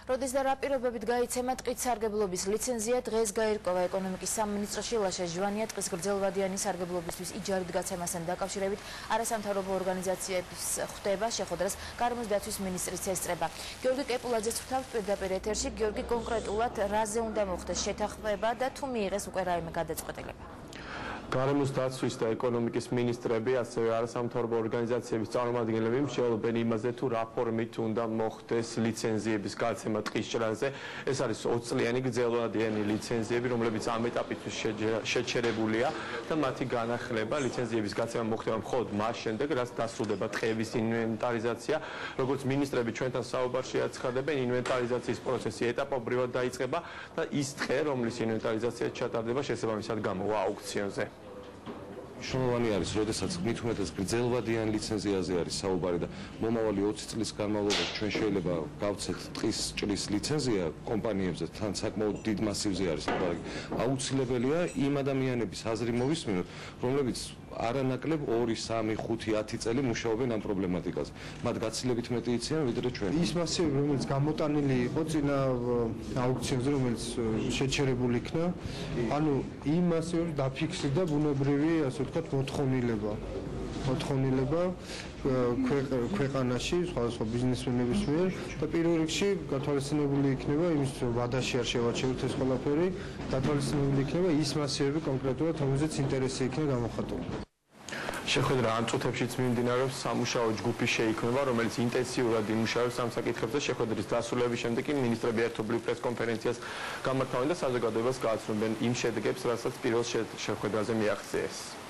როდის და რა პირობებით გაიცემა ტყით სარგებლობის ლიცენზია დღეს გაირკვევა ეკონომიკის სამინისტროში ლაშა ჟვანია ტყის გრძელვადიანი სარგებლობისთვის იჯარით გაცემასთან დაკავშირებით არასამთავრობო ორგანიზაციების ხვდება შეხვედრას გარემოს დაცვის მინისტრის ესწრება. გიორგი კეპულაძეს ხვდავთ პირდაპირ ეთერში. გიორგი, კონკრეტულად რაზე უნდა მოხდეს შეთანხმება და თუ მიიღეს უკვე რაიმე გადაწყვეტილება? გარემოს დაცვის და ეკონომიკის მინისტრები, ასევე არასამთავრობო ორგანიზაციების წარმომადგენლები მსჯელობენ იმაზე, თუ რა ფორმით უნდა მოხდეს ლიცენზიების გაცემა ტყის ჭრაზე. ეს არის 20 წლიანი გრძელვადიანი ლიცენზიები, რომლებიც ამ ეტაპისთვის შეჩერებულია და მათი განახლება ლიცენზიების გაცემა მოხდება მხოლოდ მას შემდეგ, რაც დასრულდება ტყეების ინვენტარიზაცია. როგორც მინისტრები ჩვენთან საუბარში აცხადებენ, ინვენტარიზაციის პროცესი ეტაპობრივად დაიწყება და ის ტყე, რომლის ინვენტარიზაცია ჩატარდება, შესაბამისად გამოვა აუქციონზე. მნიშვნელოვანი არის, როდესაც მით უმეტეს გრძელვადიან ლიცენზიაზე არის საუბარი და მომავალი 20 წლის განმავლობაში ჩვენ შეიძლება გავცეთ ტყის ჭრის ლიცენზია კომპანიებზე, თან საკმაოდ დიდ მასივზე არის საუბარი. აუცილებელია იმ ადამიანების აზრი მოვისმინოთ, რომლებიც არანაკლებ 2, 3, 5, 10 წელი მუშაობენ ამ პრობლემატიკაზე. მათ გაცილებით მეტი იციან ვიდრე ჩვენ. ის მასივი, რომელიც გამოტანილი იყო წინა აუქციონზე, რომელიც შეჩერებული იქნა, ანუ იმ მასივებს დაფიქსირდა ბუნებრივი, ასე ვთქვათ, მოთხოვნილება ქვეყანაში სხვადასხვა ბიზნესმენების მიერ და პირველ რიგში გათვალისწინებული იქნება იმის, რომ ვადაში არ შევაჩეროთ ეს ყველაფერი, გათვალისწინებული იქნება ის მასივები კონკრეტულად, რომელზეც ინტერესი იქნება გამოხატული. შეხვედრა ამ წუთებშიც მიმდინარეობს, სამუშაო ჯგუფი შეიქმნება, რომელიც ინტენსიურად იმუშავებს ამ საკითხებზე. შეხვედრის დასრულების შემდეგ კი მინისტრები ერთობლივ პრესკონფერენციას გამართავენ და საზოგადოებას გააცნობენ იმ შედეგებს, რასაც პირველ შეხვედრაზე მიაღწიეს.